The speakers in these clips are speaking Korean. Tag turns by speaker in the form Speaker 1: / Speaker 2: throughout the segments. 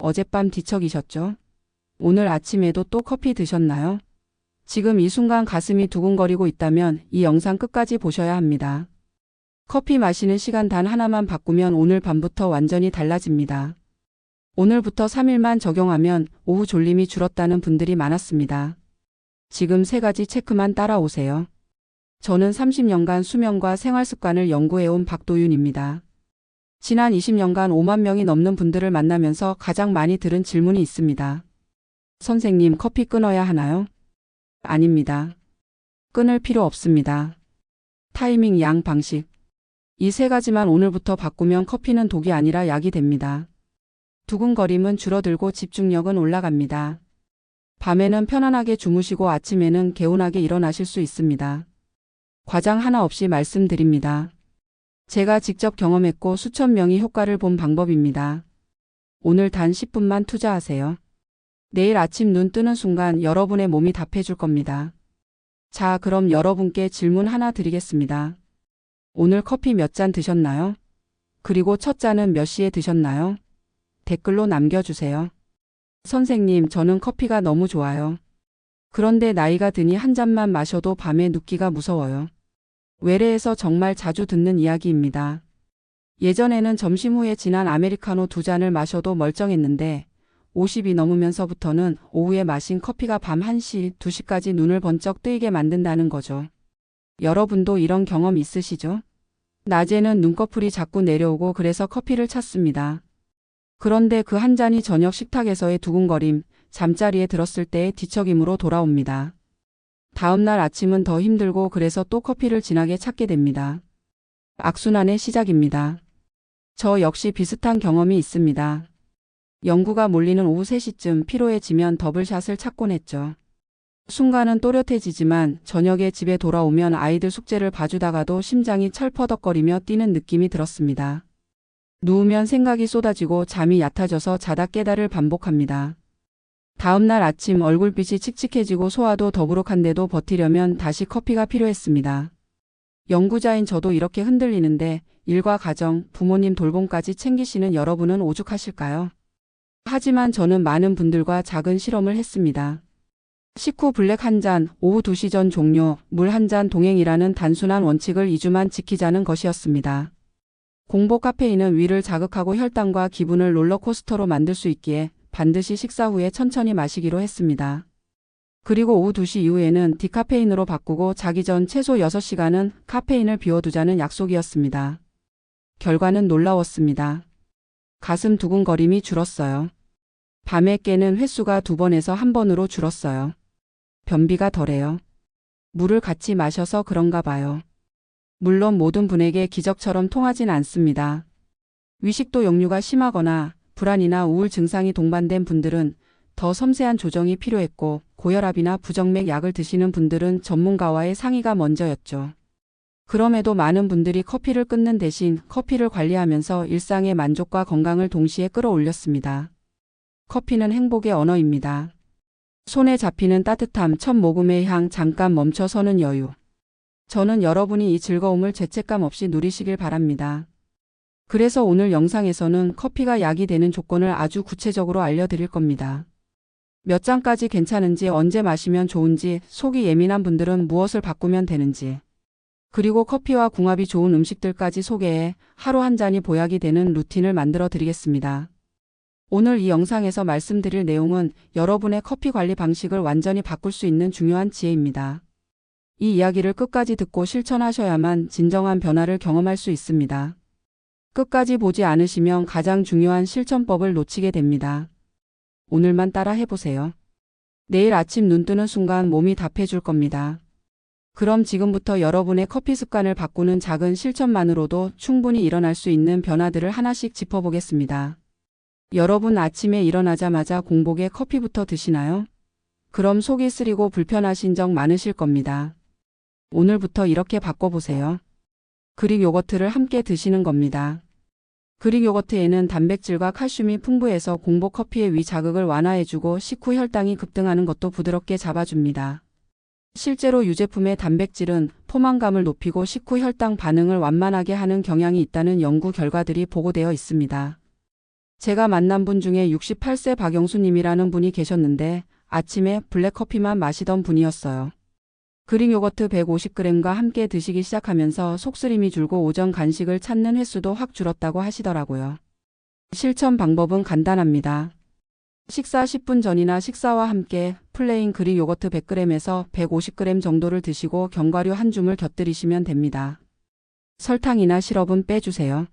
Speaker 1: 어젯밤 뒤척이셨죠? 오늘 아침에도 또 커피 드셨나요? 지금 이 순간 가슴이 두근거리고 있다면 이 영상 끝까지 보셔야 합니다. 커피 마시는 시간 단 하나만 바꾸면 오늘 밤부터 완전히 달라집니다. 오늘부터 3일만 적용하면 오후 졸림이 줄었다는 분들이 많았습니다. 지금 3가지 체크만 따라오세요. 저는 30년간 수면과 생활습관을 연구해온 박도윤입니다. 지난 20년간 5만 명이 넘는 분들을 만나면서 가장 많이 들은 질문이 있습니다. 선생님, 커피 끊어야 하나요? 아닙니다. 끊을 필요 없습니다. 타이밍, 양, 방식. 이 3가지만 오늘부터 바꾸면 커피는 독이 아니라 약이 됩니다. 두근거림은 줄어들고 집중력은 올라갑니다. 밤에는 편안하게 주무시고 아침에는 개운하게 일어나실 수 있습니다. 과장 하나 없이 말씀드립니다. 제가 직접 경험했고 수천 명이 효과를 본 방법입니다. 오늘 단 10분만 투자하세요. 내일 아침 눈 뜨는 순간 여러분의 몸이 답해줄 겁니다. 자, 그럼 여러분께 질문 하나 드리겠습니다. 오늘 커피 몇 잔 드셨나요? 그리고 첫 잔은 몇 시에 드셨나요? 댓글로 남겨주세요. 선생님, 저는 커피가 너무 좋아요. 그런데 나이가 드니 한 잔만 마셔도 밤에 눕기가 무서워요. 외래에서 정말 자주 듣는 이야기입니다. 예전에는 점심 후에 진한 아메리카노 2잔을 마셔도 멀쩡했는데 50이 넘으면서부터는 오후에 마신 커피가 밤 1시, 2시까지 눈을 번쩍 뜨이게 만든다는 거죠. 여러분도 이런 경험 있으시죠? 낮에는 눈꺼풀이 자꾸 내려오고 그래서 커피를 찾습니다. 그런데 그 한 잔이 저녁 식탁에서의 두근거림, 잠자리에 들었을 때의 뒤척임으로 돌아옵니다. 다음날 아침은 더 힘들고 그래서 또 커피를 진하게 찾게 됩니다. 악순환의 시작입니다. 저 역시 비슷한 경험이 있습니다. 연구가 몰리는 오후 3시쯤 피로해지면 더블샷을 찾곤 했죠. 순간은 또렷해지지만 저녁에 집에 돌아오면 아이들 숙제를 봐주다가도 심장이 철퍼덕거리며 뛰는 느낌이 들었습니다. 누우면 생각이 쏟아지고 잠이 얕아져서 자다 깨달을 반복합니다. 다음날 아침 얼굴빛이 칙칙해지고 소화도 더부룩한데도 버티려면 다시 커피가 필요했습니다. 연구자인 저도 이렇게 흔들리는데 일과 가정, 부모님 돌봄까지 챙기시는 여러분은 오죽하실까요? 하지만 저는 많은 분들과 작은 실험을 했습니다. 식후 블랙 한 잔, 오후 2시 전 종료, 물 한 잔 동행이라는 단순한 원칙을 2주만 지키자는 것이었습니다. 공복 카페인은 위를 자극하고 혈당과 기분을 롤러코스터로 만들 수 있기에 반드시 식사 후에 천천히 마시기로 했습니다. 그리고 오후 2시 이후에는 디카페인으로 바꾸고 자기 전 최소 6시간은 카페인을 비워두자는 약속이었습니다. 결과는 놀라웠습니다. 가슴 두근거림이 줄었어요. 밤에 깨는 횟수가 2번에서 1번으로 줄었어요. 변비가 덜해요. 물을 같이 마셔서 그런가 봐요. 물론 모든 분에게 기적처럼 통하진 않습니다. 위식도 역류가 심하거나 불안이나 우울 증상이 동반된 분들은 더 섬세한 조정이 필요했고 고혈압이나 부정맥 약을 드시는 분들은 전문가와의 상의가 먼저였죠. 그럼에도 많은 분들이 커피를 끊는 대신 커피를 관리하면서 일상의 만족과 건강을 동시에 끌어올렸습니다. 커피는 행복의 언어입니다. 손에 잡히는 따뜻함, 첫 모금의 향, 잠깐 멈춰서는 여유. 저는 여러분이 이 즐거움을 죄책감 없이 누리시길 바랍니다. 그래서 오늘 영상에서는 커피가 약이 되는 조건을 아주 구체적으로 알려드릴 겁니다. 몇 잔까지 괜찮은지, 언제 마시면 좋은지, 속이 예민한 분들은 무엇을 바꾸면 되는지, 그리고 커피와 궁합이 좋은 음식들까지 소개해 하루 한 잔이 보약이 되는 루틴을 만들어 드리겠습니다. 오늘 이 영상에서 말씀드릴 내용은 여러분의 커피 관리 방식을 완전히 바꿀 수 있는 중요한 지혜입니다. 이 이야기를 끝까지 듣고 실천하셔야만 진정한 변화를 경험할 수 있습니다. 끝까지 보지 않으시면 가장 중요한 실천법을 놓치게 됩니다. 오늘만 따라 해보세요. 내일 아침 눈 뜨는 순간 몸이 답해줄 겁니다. 그럼 지금부터 여러분의 커피 습관을 바꾸는 작은 실천만으로도 충분히 일어날 수 있는 변화들을 하나씩 짚어보겠습니다. 여러분 아침에 일어나자마자 공복에 커피부터 드시나요? 그럼 속이 쓰리고 불편하신 적 많으실 겁니다. 오늘부터 이렇게 바꿔보세요. 그릭 요거트를 함께 드시는 겁니다. 그릭 요거트에는 단백질과 칼슘이 풍부해서 공복 커피의 위 자극을 완화해주고 식후 혈당이 급등하는 것도 부드럽게 잡아줍니다. 실제로 유제품의 단백질은 포만감을 높이고 식후 혈당 반응을 완만하게 하는 경향이 있다는 연구 결과들이 보고되어 있습니다. 제가 만난 분 중에 68세 박영수님이라는 분이 계셨는데 아침에 블랙커피만 마시던 분이었어요. 그릭 요거트 150g과 함께 드시기 시작하면서 속쓰림이 줄고 오전 간식을 찾는 횟수도 확 줄었다고 하시더라고요. 실천 방법은 간단합니다. 식사 10분 전이나 식사와 함께 플레인 그릭 요거트 100g에서 150g 정도를 드시고 견과류 한 줌을 곁들이시면 됩니다. 설탕이나 시럽은 빼주세요.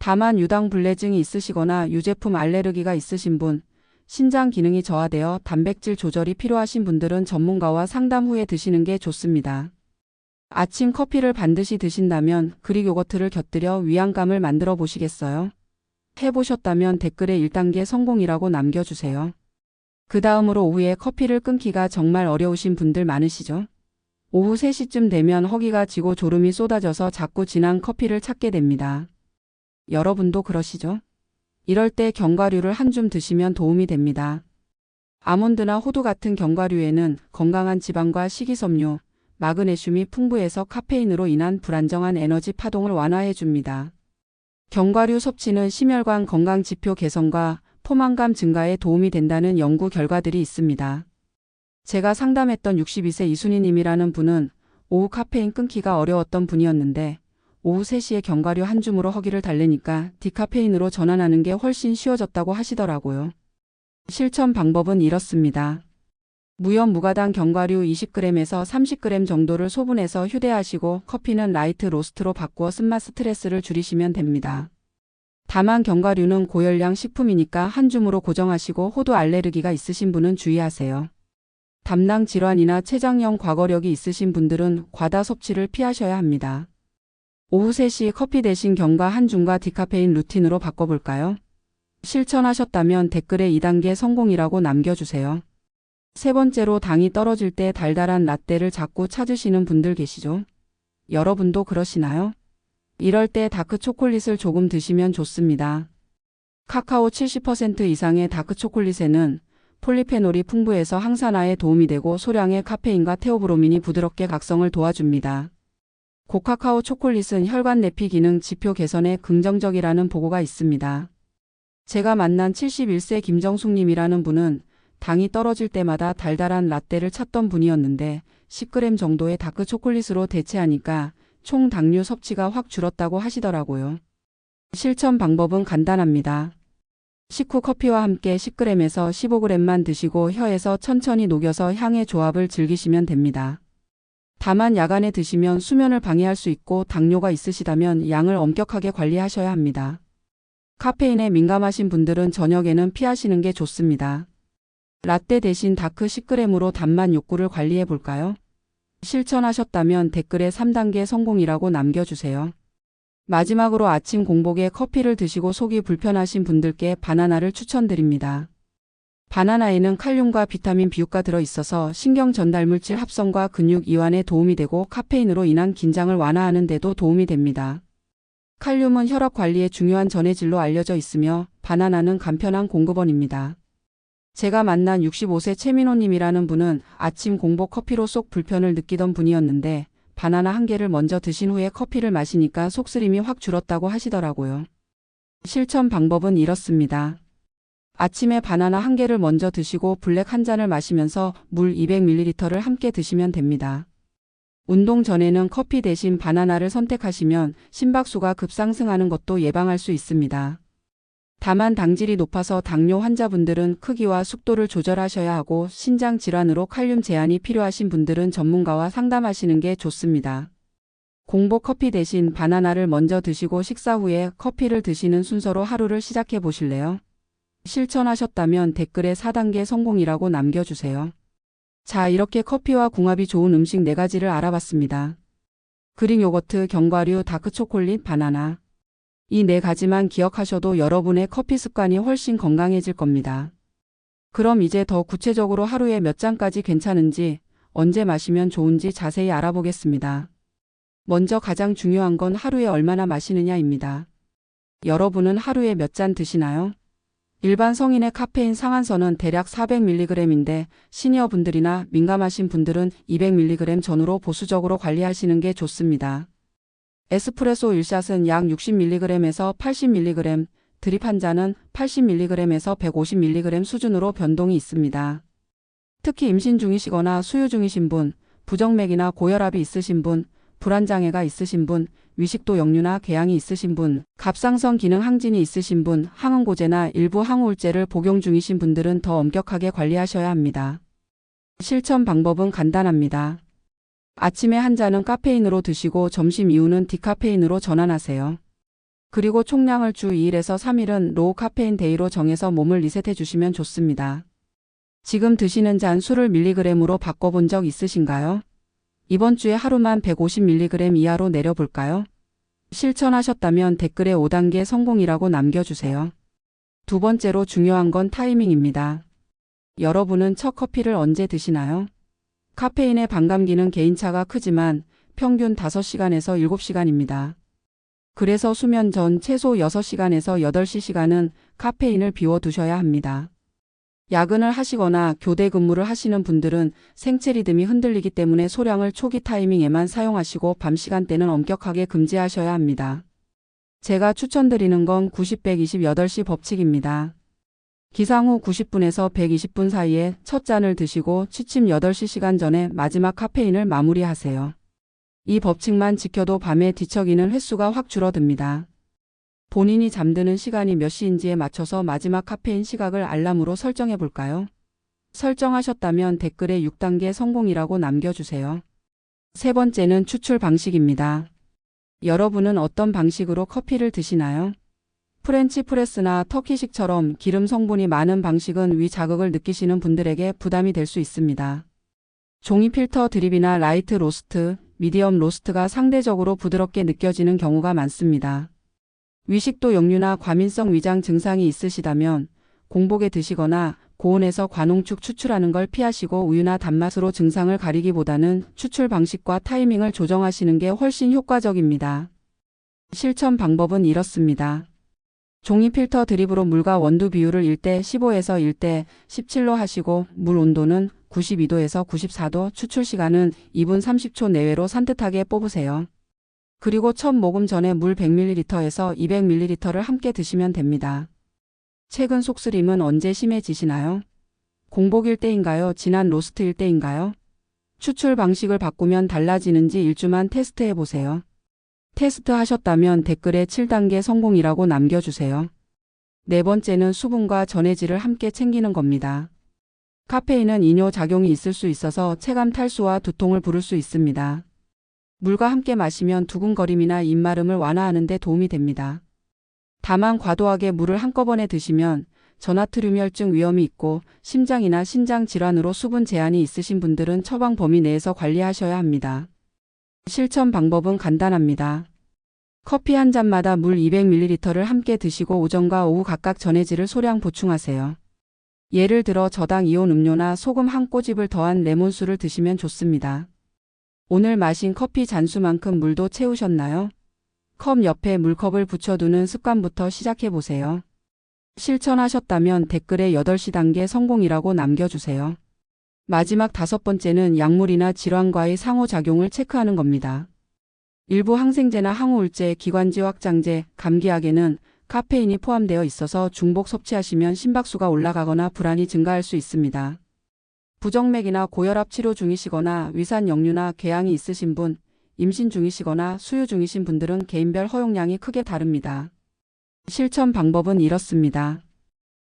Speaker 1: 다만 유당불내증이 있으시거나 유제품 알레르기가 있으신 분, 신장 기능이 저하되어 단백질 조절이 필요하신 분들은 전문가와 상담 후에 드시는 게 좋습니다. 아침 커피를 반드시 드신다면 그릭 요거트를 곁들여 위안감을 만들어 보시겠어요? 해보셨다면 댓글에 1단계 성공이라고 남겨주세요. 그 다음으로 오후에 커피를 끊기가 정말 어려우신 분들 많으시죠? 오후 3시쯤 되면 허기가 지고 졸음이 쏟아져서 자꾸 진한 커피를 찾게 됩니다. 여러분도 그러시죠? 이럴 때 견과류를 한 줌 드시면 도움이 됩니다. 아몬드나 호두 같은 견과류에는 건강한 지방과 식이섬유, 마그네슘이 풍부해서 카페인으로 인한 불안정한 에너지 파동을 완화해 줍니다. 견과류 섭취는 심혈관 건강 지표 개선과 포만감 증가에 도움이 된다는 연구 결과들이 있습니다. 제가 상담했던 62세 이순희님이라는 분은 오후 카페인 끊기가 어려웠던 분이었는데 오후 3시에 견과류 한 줌으로 허기를 달래니까 디카페인으로 전환하는 게 훨씬 쉬워졌다고 하시더라고요. 실천 방법은 이렇습니다. 무염 무가당 견과류 20g에서 30g 정도를 소분해서 휴대하시고 커피는 라이트 로스트로 바꾸어 쓴맛 스트레스를 줄이시면 됩니다. 다만 견과류는 고열량 식품이니까 한 줌으로 고정하시고 호두 알레르기가 있으신 분은 주의하세요. 담낭 질환이나 췌장염 과거력이 있으신 분들은 과다 섭취를 피하셔야 합니다. 오후 3시 커피 대신 견과 한 줌과 디카페인 루틴으로 바꿔볼까요? 실천하셨다면 댓글에 2단계 성공이라고 남겨주세요. 세 번째로 당이 떨어질 때 달달한 라떼를 자꾸 찾으시는 분들 계시죠? 여러분도 그러시나요? 이럴 때 다크 초콜릿을 조금 드시면 좋습니다. 카카오 70% 이상의 다크 초콜릿에는 폴리페놀이 풍부해서 항산화에 도움이 되고 소량의 카페인과 테오브로민이 부드럽게 각성을 도와줍니다. 고카카오 초콜릿은 혈관 내피 기능 지표 개선에 긍정적이라는 보고가 있습니다. 제가 만난 71세 김정숙님이라는 분은 당이 떨어질 때마다 달달한 라떼를 찾던 분이었는데 10g 정도의 다크 초콜릿으로 대체하니까 총 당류 섭취가 확 줄었다고 하시더라고요. 실천 방법은 간단합니다. 식후 커피와 함께 10g에서 15g만 드시고 혀에서 천천히 녹여서 향의 조합을 즐기시면 됩니다. 다만 야간에 드시면 수면을 방해할 수 있고 당뇨가 있으시다면 양을 엄격하게 관리하셔야 합니다. 카페인에 민감하신 분들은 저녁에는 피하시는 게 좋습니다. 라떼 대신 다크 10g으로 단맛 욕구를 관리해 볼까요? 실천하셨다면 댓글에 3단계 성공이라고 남겨주세요. 마지막으로 아침 공복에 커피를 드시고 속이 불편하신 분들께 바나나를 추천드립니다. 바나나에는 칼륨과 비타민 B유가 들어있어서 신경 전달 물질 합성과 근육 이완에 도움이 되고 카페인으로 인한 긴장을 완화하는 데도 도움이 됩니다. 칼륨은 혈압 관리에 중요한 전해질로 알려져 있으며 바나나는 간편한 공급원입니다. 제가 만난 65세 최민호님이라는 분은 아침 공복 커피로 속 불편을 느끼던 분이었는데 바나나 한 개를 먼저 드신 후에 커피를 마시니까 속쓰림이 확 줄었다고 하시더라고요. 실천 방법은 이렇습니다. 아침에 바나나 한 개를 먼저 드시고 블랙 한 잔을 마시면서 물 200ml를 함께 드시면 됩니다. 운동 전에는 커피 대신 바나나를 선택하시면 심박수가 급상승하는 것도 예방할 수 있습니다. 다만 당질이 높아서 당뇨 환자분들은 크기와 속도를 조절하셔야 하고 신장 질환으로 칼륨 제한이 필요하신 분들은 전문가와 상담하시는 게 좋습니다. 공복 커피 대신 바나나를 먼저 드시고 식사 후에 커피를 드시는 순서로 하루를 시작해 보실래요? 실천하셨다면 댓글에 4단계 성공이라고 남겨주세요. 자, 이렇게 커피와 궁합이 좋은 음식 4가지를 알아봤습니다. 그릭 요거트, 견과류, 다크 초콜릿, 바나나. 이 4가지만 기억하셔도 여러분의 커피 습관이 훨씬 건강해질 겁니다. 그럼 이제 더 구체적으로 하루에 몇 잔까지 괜찮은지, 언제 마시면 좋은지 자세히 알아보겠습니다. 먼저 가장 중요한 건 하루에 얼마나 마시느냐입니다. 여러분은 하루에 몇 잔 드시나요? 일반 성인의 카페인 상한선은 대략 400mg인데 시니어분들이나 민감하신 분들은 200mg 전후로 보수적으로 관리하시는 게 좋습니다. 에스프레소 1샷은 약 60mg에서 80mg, 드립 한 잔은 80mg에서 150mg 수준으로 변동이 있습니다. 특히 임신 중이시거나 수유 중이신 분, 부정맥이나 고혈압이 있으신 분, 불안장애가 있으신 분, 위식도 역류나 궤양이 있으신 분, 갑상선 기능 항진이 있으신 분, 항응고제나 일부 항우울제를 복용 중이신 분들은 더 엄격하게 관리하셔야 합니다. 실천 방법은 간단합니다. 아침에 한 잔은 카페인으로 드시고 점심 이후는 디카페인으로 전환하세요. 그리고 총량을 주 2일에서 3일은 로우 카페인 데이로 정해서 몸을 리셋해 주시면 좋습니다. 지금 드시는 잔 수를 밀리그램으로 바꿔본 적 있으신가요? 이번 주에 하루만 150mg 이하로 내려볼까요? 실천하셨다면 댓글에 5단계 성공이라고 남겨주세요. 두 번째로 중요한 건 타이밍입니다. 여러분은 첫 커피를 언제 드시나요? 카페인의 반감기는 개인차가 크지만 평균 5시간에서 7시간입니다. 그래서 수면 전 최소 6시간에서 8시 시간은 카페인을 비워두셔야 합니다. 야근을 하시거나 교대 근무를 하시는 분들은 생체 리듬이 흔들리기 때문에 소량을 초기 타이밍에만 사용하시고 밤 시간대는 엄격하게 금지하셔야 합니다. 제가 추천드리는 건 90-120-8시 법칙입니다. 기상 후 90분에서 120분 사이에 첫 잔을 드시고 취침 8시 시간 전에 마지막 카페인을 마무리하세요. 이 법칙만 지켜도 밤에 뒤척이는 횟수가 확 줄어듭니다. 본인이 잠드는 시간이 몇 시인지에 맞춰서 마지막 카페인 시각을 알람으로 설정해 볼까요? 설정하셨다면 댓글에 6단계 성공이라고 남겨주세요. 세 번째는 추출 방식입니다. 여러분은 어떤 방식으로 커피를 드시나요? 프렌치 프레스나 터키식처럼 기름 성분이 많은 방식은 위 자극을 느끼시는 분들에게 부담이 될 수 있습니다. 종이 필터 드립이나 라이트 로스트, 미디엄 로스트가 상대적으로 부드럽게 느껴지는 경우가 많습니다. 위식도 역류나 과민성 위장 증상이 있으시다면 공복에 드시거나 고온에서 관홍축 추출하는 걸 피하시고 우유나 단맛으로 증상을 가리기보다는 추출 방식과 타이밍을 조정하시는 게 훨씬 효과적입니다. 실천 방법은 이렇습니다. 종이 필터 드립으로 물과 원두 비율을 1:15에서 1:17로 하시고 물 온도는 92도에서 94도, 추출 시간은 2분 30초 내외로 산뜻하게 뽑으세요. 그리고 첫 모금 전에 물 100ml에서 200ml를 함께 드시면 됩니다. 최근 속쓰림은 언제 심해지시나요? 공복일 때인가요? 진한 로스트일 때인가요? 추출 방식을 바꾸면 달라지는지 일주만 테스트해 보세요. 테스트 하셨다면 댓글에 7단계 성공이라고 남겨주세요. 네 번째는 수분과 전해질을 함께 챙기는 겁니다. 카페인은 이뇨 작용이 있을 수 있어서 체감 탈수와 두통을 부를 수 있습니다. 물과 함께 마시면 두근거림이나 입마름을 완화하는 데 도움이 됩니다. 다만 과도하게 물을 한꺼번에 드시면 저나트륨 혈증 위험이 있고 심장이나 신장 질환으로 수분 제한이 있으신 분들은 처방 범위 내에서 관리하셔야 합니다. 실천 방법은 간단합니다. 커피 한 잔마다 물 200ml를 함께 드시고 오전과 오후 각각 전해질을 소량 보충하세요. 예를 들어 저당 이온 음료나 소금 한 꼬집을 더한 레몬수를 드시면 좋습니다. 오늘 마신 커피 잔수만큼 물도 채우셨나요? 컵 옆에 물컵을 붙여두는 습관부터 시작해보세요. 실천하셨다면 댓글에 8시 단계 성공이라고 남겨주세요. 마지막 5번째는 약물이나 질환과의 상호작용을 체크하는 겁니다. 일부 항생제나 항우울제, 기관지 확장제, 감기약에는 카페인이 포함되어 있어서 중복 섭취하시면 심박수가 올라가거나 불안이 증가할 수 있습니다. 부정맥이나 고혈압 치료 중이시거나 위산 역류나 궤양이 있으신 분, 임신 중이시거나 수유 중이신 분들은 개인별 허용량이 크게 다릅니다. 실천 방법은 이렇습니다.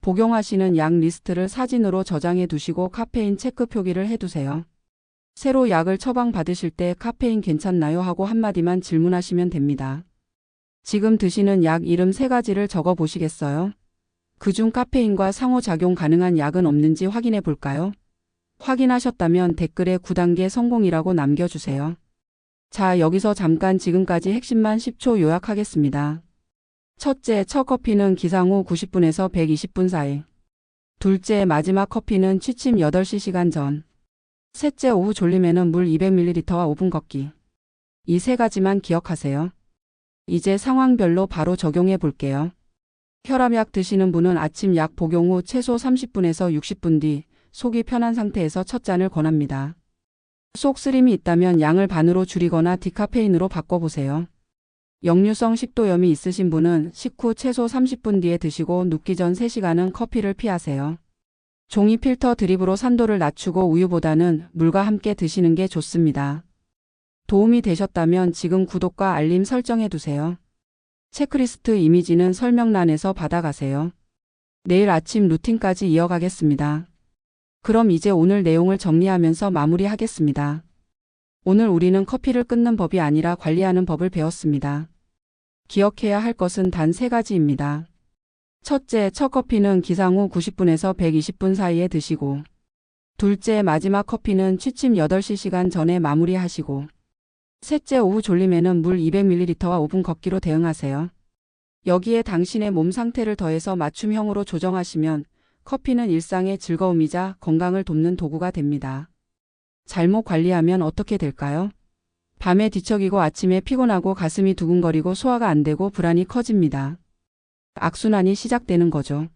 Speaker 1: 복용하시는 약 리스트를 사진으로 저장해 두시고 카페인 체크 표기를 해두세요. 새로 약을 처방받으실 때 카페인 괜찮나요? 하고 한마디만 질문하시면 됩니다. 지금 드시는 약 이름 3가지를 적어 보시겠어요? 그중 카페인과 상호작용 가능한 약은 없는지 확인해 볼까요? 확인하셨다면 댓글에 9단계 성공이라고 남겨주세요. 자, 여기서 잠깐 지금까지 핵심만 10초 요약하겠습니다. 첫째, 첫 커피는 기상 후 90분에서 120분 사이. 둘째, 마지막 커피는 취침 8시 시간 전. 셋째, 오후 졸림에는 물 200ml와 5분 걷기. 이 3가지만 기억하세요. 이제 상황별로 바로 적용해 볼게요. 혈압약 드시는 분은 아침 약 복용 후 최소 30분에서 60분 뒤 속이 편한 상태에서 첫 잔을 권합니다. 속쓰림이 있다면 양을 반으로 줄이거나 디카페인으로 바꿔보세요. 역류성 식도염이 있으신 분은 식후 최소 30분 뒤에 드시고 눕기 전 3시간은 커피를 피하세요. 종이 필터 드립으로 산도를 낮추고 우유보다는 물과 함께 드시는 게 좋습니다. 도움이 되셨다면 지금 구독과 알림 설정해 두세요. 체크리스트 이미지는 설명란에서 받아가세요. 내일 아침 루틴까지 이어가겠습니다. 그럼 이제 오늘 내용을 정리하면서 마무리하겠습니다. 오늘 우리는 커피를 끊는 법이 아니라 관리하는 법을 배웠습니다. 기억해야 할 것은 단 3가지입니다. 첫째, 첫 커피는 기상 후 90분에서 120분 사이에 드시고, 둘째, 마지막 커피는 취침 8시간 전에 마무리하시고, 셋째, 오후 졸림에는 물 200ml와 5분 걷기로 대응하세요. 여기에 당신의 몸 상태를 더해서 맞춤형으로 조정하시면 커피는 일상의 즐거움이자 건강을 돕는 도구가 됩니다. 잘못 관리하면 어떻게 될까요? 밤에 뒤척이고 아침에 피곤하고 가슴이 두근거리고 소화가 안 되고 불안이 커집니다. 악순환이 시작되는 거죠.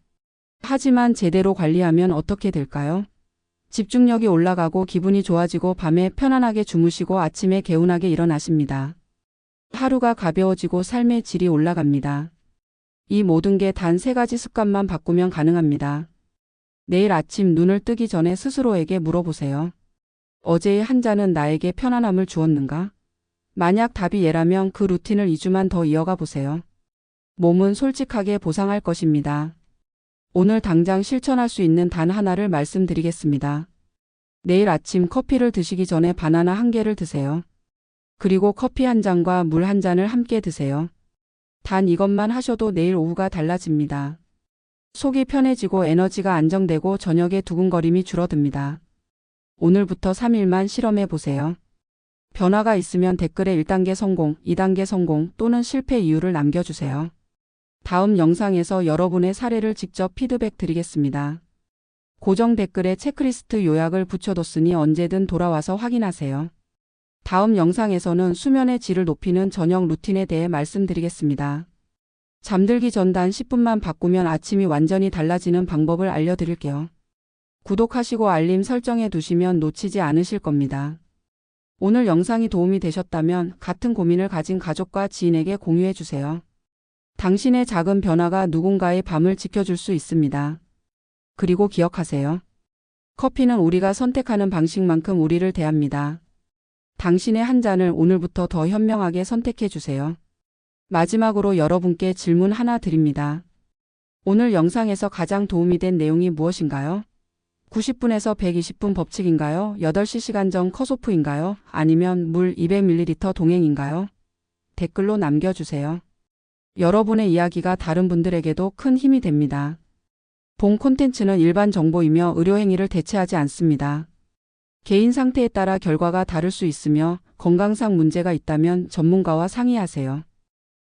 Speaker 1: 하지만 제대로 관리하면 어떻게 될까요? 집중력이 올라가고 기분이 좋아지고 밤에 편안하게 주무시고 아침에 개운하게 일어나십니다. 하루가 가벼워지고 삶의 질이 올라갑니다. 이 모든 게 단 3가지 습관만 바꾸면 가능합니다. 내일 아침 눈을 뜨기 전에 스스로에게 물어보세요. 어제의 한 잔은 나에게 편안함을 주었는가? 만약 답이 예라면 그 루틴을 2주만 더 이어가 보세요. 몸은 솔직하게 보상할 것입니다. 오늘 당장 실천할 수 있는 단 하나를 말씀드리겠습니다. 내일 아침 커피를 드시기 전에 바나나 1개를 드세요. 그리고 커피 1잔과 물 1잔을 함께 드세요. 단 이것만 하셔도 내일 오후가 달라집니다. 속이 편해지고 에너지가 안정되고 저녁에 두근거림이 줄어듭니다. 오늘부터 3일만 실험해 보세요. 변화가 있으면 댓글에 1단계 성공, 2단계 성공 또는 실패 이유를 남겨주세요. 다음 영상에서 여러분의 사례를 직접 피드백 드리겠습니다. 고정 댓글에 체크리스트 요약을 붙여뒀으니 언제든 돌아와서 확인하세요. 다음 영상에서는 수면의 질을 높이는 저녁 루틴에 대해 말씀드리겠습니다. 잠들기 전 단 10분만 바꾸면 아침이 완전히 달라지는 방법을 알려드릴게요. 구독하시고 알림 설정해 두시면 놓치지 않으실 겁니다. 오늘 영상이 도움이 되셨다면 같은 고민을 가진 가족과 지인에게 공유해 주세요. 당신의 작은 변화가 누군가의 밤을 지켜줄 수 있습니다. 그리고 기억하세요. 커피는 우리가 선택하는 방식만큼 우리를 대합니다. 당신의 한 잔을 오늘부터 더 현명하게 선택해 주세요. 마지막으로 여러분께 질문 하나 드립니다. 오늘 영상에서 가장 도움이 된 내용이 무엇인가요? 90분에서 120분 법칙인가요? 8시간 전 컷오프인가요? 아니면 물 200ml 동행인가요? 댓글로 남겨주세요. 여러분의 이야기가 다른 분들에게도 큰 힘이 됩니다. 본 콘텐츠는 일반 정보이며 의료행위를 대체하지 않습니다. 개인 상태에 따라 결과가 다를 수 있으며 건강상 문제가 있다면 전문가와 상의하세요.